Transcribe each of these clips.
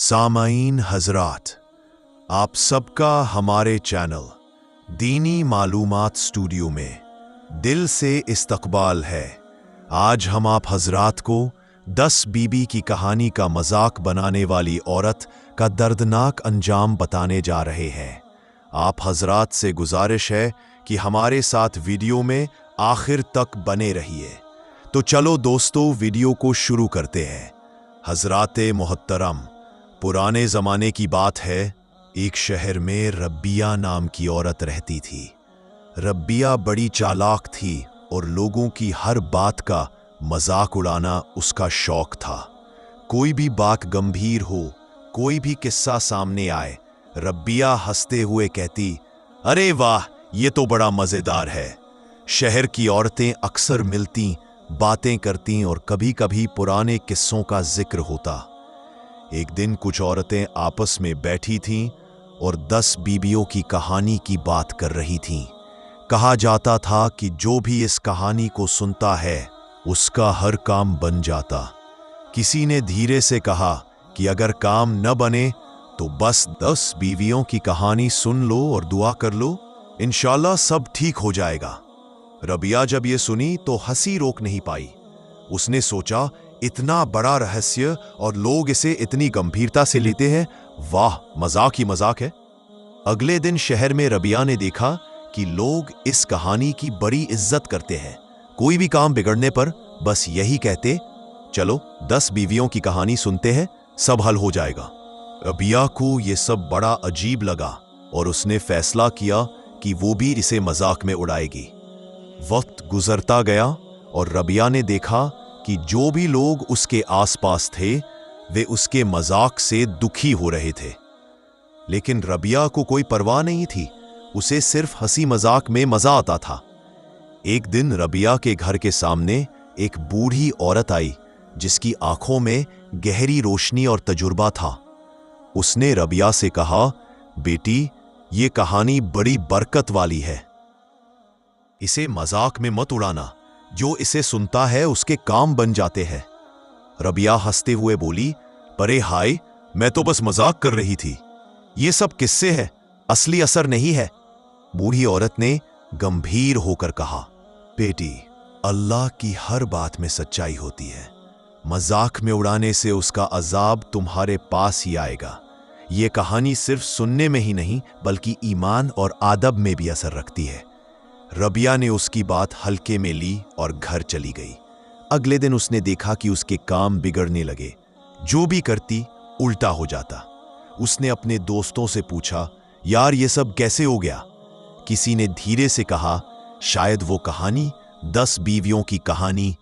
सामाईन हजरात, आप सबका हमारे चैनल दीनी मालूमात स्टूडियो में दिल से इस्तकबाल है। आज हम आप हजरात को 10 बीबी की कहानी का मजाक बनाने वाली औरत का दर्दनाक अंजाम बताने जा रहे हैं। आप हजरात से गुजारिश है कि हमारे साथ वीडियो में आखिर तक बने रहिए। तो चलो दोस्तों, वीडियो को शुरू करते हैं। हजराते मोहतरम, पुराने ज़माने की बात है। एक शहर में रब्बिया नाम की औरत रहती थी। रब्बिया बड़ी चालाक थी और लोगों की हर बात का मजाक उड़ाना उसका शौक था। कोई भी बात गंभीर हो, कोई भी किस्सा सामने आए, रब्बिया हंसते हुए कहती, अरे वाह, ये तो बड़ा मज़ेदार है। शहर की औरतें अक्सर मिलती, बातें करती और कभी कभी पुराने किस्सों का जिक्र होता। एक दिन कुछ औरतें आपस में बैठी थीं और 10 बीबियों की कहानी की बात कर रही थीं। कहा जाता था कि जो भी इस कहानी को सुनता है उसका हर काम बन जाता। किसी ने धीरे से कहा कि अगर काम न बने तो बस 10 बीवियों की कहानी सुन लो और दुआ कर लो, इंशाल्लाह सब ठीक हो जाएगा। रबिया जब ये सुनी तो हंसी रोक नहीं पाई। उसने सोचा, इतना बड़ा रहस्य और लोग इसे इतनी गंभीरता से लेते हैं, वाह, मजाक ही मजाक है। अगले दिन शहर में रबिया ने देखा कि लोग इस कहानी की बड़ी इज्जत करते हैं। कोई भी काम बिगड़ने पर बस यही कहते, चलो 10 बीवियों की कहानी सुनते हैं, सब हल हो जाएगा। रबिया को यह सब बड़ा अजीब लगा और उसने फैसला किया कि वो भी इसे मजाक में उड़ाएगी। वक्त गुजरता गया और रबिया ने देखा कि जो भी लोग उसके आसपास थे वे उसके मजाक से दुखी हो रहे थे। लेकिन रबिया को कोई परवाह नहीं थी, उसे सिर्फ हंसी मजाक में मजा आता था। एक दिन रबिया के घर के सामने एक बूढ़ी औरत आई जिसकी आंखों में गहरी रोशनी और तजुर्बा था। उसने रबिया से कहा, बेटी, ये कहानी बड़ी बरकत वाली है, इसे मजाक में मत उड़ाना। जो इसे सुनता है उसके काम बन जाते हैं। रबिया हंसते हुए बोली, परे हाय, मैं तो बस मजाक कर रही थी, ये सब किस्से हैं, असली असर नहीं है। बूढ़ी औरत ने गंभीर होकर कहा, बेटी, अल्लाह की हर बात में सच्चाई होती है। मजाक में उड़ाने से उसका अजाब तुम्हारे पास ही आएगा। ये कहानी सिर्फ सुनने में ही नहीं बल्कि ईमान और आदब में भी असर रखती है। रबिया ने उसकी बात हल्के में ली और घर चली गई। अगले दिन उसने देखा कि उसके काम बिगड़ने लगे, जो भी करती उल्टा हो जाता। उसने अपने दोस्तों से पूछा, यार ये सब कैसे हो गया? किसी ने धीरे से कहा, शायद वो कहानी 10 बीवियों की कहानी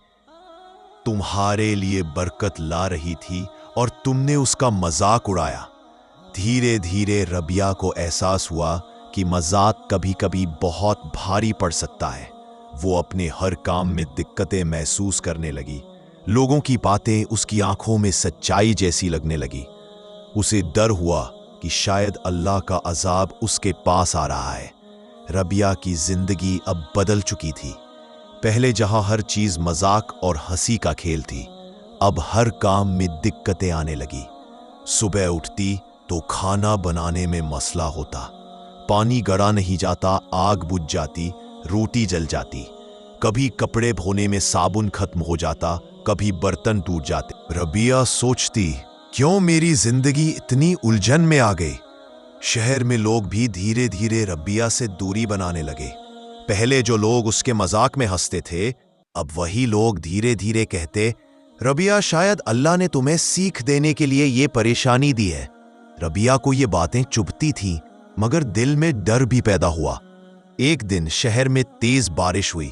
तुम्हारे लिए बरकत ला रही थी और तुमने उसका मजाक उड़ाया। धीरे धीरे रबिया को एहसास हुआ कि मजाक कभी कभी बहुत भारी पड़ सकता है। वो अपने हर काम में दिक्कतें महसूस करने लगी। लोगों की बातें उसकी आंखों में सच्चाई जैसी लगने लगी। उसे डर हुआ कि शायद अल्लाह का अजाब उसके पास आ रहा है। रबिया की जिंदगी अब बदल चुकी थी। पहले जहां हर चीज मजाक और हंसी का खेल थी, अब हर काम में दिक्कतें आने लगी। सुबह उठती तो खाना बनाने में मसला होता, पानी गड़ा नहीं जाता, आग बुझ जाती, रोटी जल जाती। कभी कपड़े धोने में साबुन खत्म हो जाता, कभी बर्तन टूट जाते। रबिया सोचती, क्यों मेरी जिंदगी इतनी उलझन में आ गई? शहर में लोग भी धीरे धीरे रबिया से दूरी बनाने लगे। पहले जो लोग उसके मजाक में हंसते थे, अब वही लोग धीरे धीरे कहते, रबिया, शायद अल्लाह ने तुम्हें सीख देने के लिए ये परेशानी दी है। रबिया को ये बातें चुभती थीं, मगर दिल में डर भी पैदा हुआ। एक दिन शहर में तेज बारिश हुई।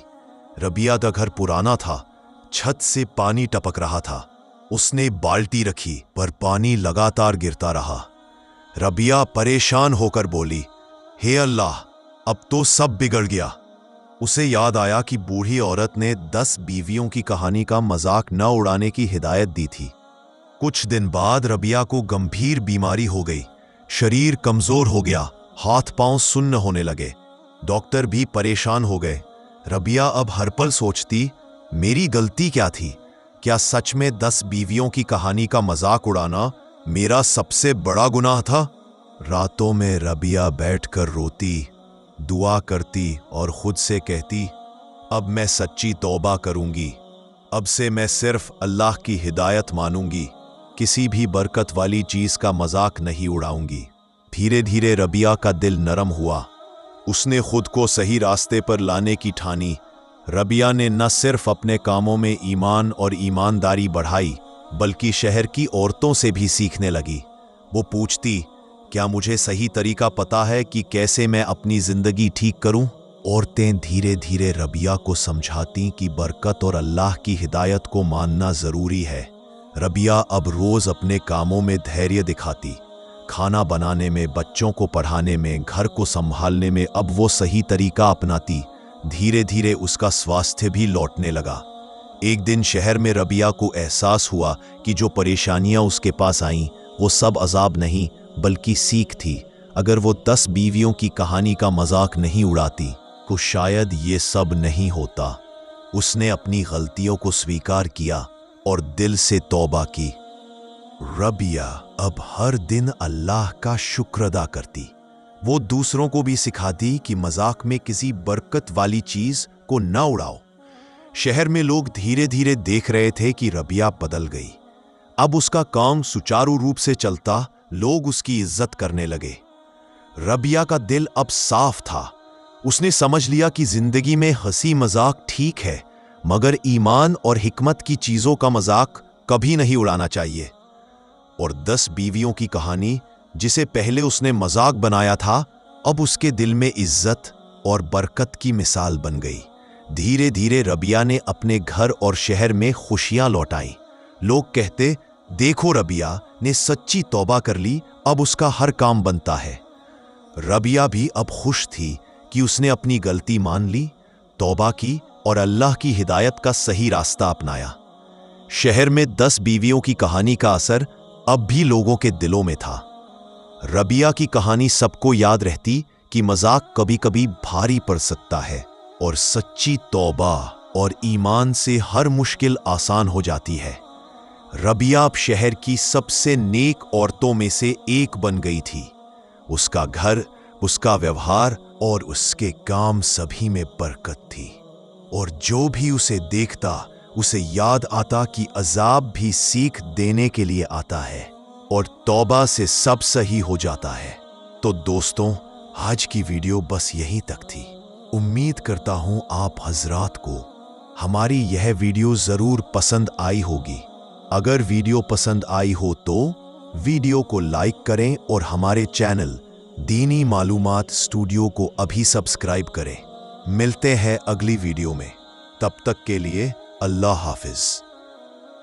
रबिया का घर पुराना था, छत से पानी टपक रहा था। उसने बाल्टी रखी पर पानी लगातार गिरता रहा। रबिया परेशान होकर बोली, हे अल्लाह, अब तो सब बिगड़ गया। उसे याद आया कि बूढ़ी औरत ने 10 बीवियों की कहानी का मजाक न उड़ाने की हिदायत दी थी। कुछ दिन बाद रबिया को गंभीर बीमारी हो गई। शरीर कमजोर हो गया, हाथ पांव सुन्न होने लगे। डॉक्टर भी परेशान हो गए। रबिया अब हर पल सोचती, मेरी गलती क्या थी? क्या सच में 10 बीवियों की कहानी का मजाक उड़ाना मेरा सबसे बड़ा गुनाह था। रातों में रबिया बैठकर रोती, दुआ करती और खुद से कहती, अब मैं सच्ची तौबा करूंगी। अब से मैं सिर्फ अल्लाह की हिदायत मानूंगी, किसी भी बरकत वाली चीज का मजाक नहीं उड़ाऊंगी। धीरे धीरे रबिया का दिल नरम हुआ। उसने खुद को सही रास्ते पर लाने की ठानी। रबिया ने न सिर्फ अपने कामों में ईमान और ईमानदारी बढ़ाई, बल्कि शहर की औरतों से भी सीखने लगी। वो पूछती, क्या मुझे सही तरीका पता है कि कैसे मैं अपनी जिंदगी ठीक करूं? औरतें धीरे धीरे रबिया को समझाती कि बरकत और अल्लाह की हिदायत को मानना जरूरी है। रबिया अब रोज अपने कामों में धैर्य दिखाती। खाना बनाने में, बच्चों को पढ़ाने में, घर को संभालने में अब वो सही तरीका अपनाती। धीरे धीरे उसका स्वास्थ्य भी लौटने लगा। एक दिन शहर में रबिया को एहसास हुआ कि जो परेशानियां उसके पास आईं, वो सब अजाब नहीं बल्कि सीख थी। अगर वो 10 बीवियों की कहानी का मजाक नहीं उड़ाती तो शायद ये सब नहीं होता। उसने अपनी गलतियों को स्वीकार किया और दिल से तौबा की। रबिया अब हर दिन अल्लाह का शुक्र अदा करती। वो दूसरों को भी सिखाती कि मजाक में किसी बरकत वाली चीज को न उड़ाओ। शहर में लोग धीरे धीरे देख रहे थे कि रबिया बदल गई। अब उसका काम सुचारू रूप से चलता, लोग उसकी इज्जत करने लगे। रबिया का दिल अब साफ था। उसने समझ लिया कि जिंदगी में हंसी मजाक ठीक है, मगर ईमान और हिकमत की चीजों का मजाक कभी नहीं उड़ाना चाहिए। और 10 बीवियों की कहानी, जिसे पहले उसने मजाक बनाया था, अब उसके दिल में इज्जत और बरकत की मिसाल बन गई। धीरे धीरे रबिया ने अपने घर और शहर में खुशियां लौटाई। लोग कहते, देखो रबिया ने सच्ची तौबा कर ली, अब उसका हर काम बनता है। रबिया भी अब खुश थी कि उसने अपनी गलती मान ली, तौबा की और अल्लाह की हिदायत का सही रास्ता अपनाया। शहर में 10 बीवियों की कहानी का असर अब भी लोगों के दिलों में था। रबिया की कहानी सबको याद रहती कि मजाक कभी कभी भारी पड़ सकता है और सच्ची तौबा और ईमान से हर मुश्किल आसान हो जाती है। रबिया अब शहर की सबसे नेक औरतों में से एक बन गई थी। उसका घर, उसका व्यवहार और उसके काम सभी में बरकत थी। और जो भी उसे देखता, उसे याद आता कि अजाब भी सीख देने के लिए आता है और तौबा से सब सही हो जाता है। तो दोस्तों, आज की वीडियो बस यहीं तक थी। उम्मीद करता हूं आप हजरात को हमारी यह वीडियो जरूर पसंद आई होगी। अगर वीडियो पसंद आई हो तो वीडियो को लाइक करें और हमारे चैनल दीनी मालूमात स्टूडियो को अभी सब्सक्राइब करें। मिलते हैं अगली वीडियो में। तब तक के लिए अल्लाह हाफिज।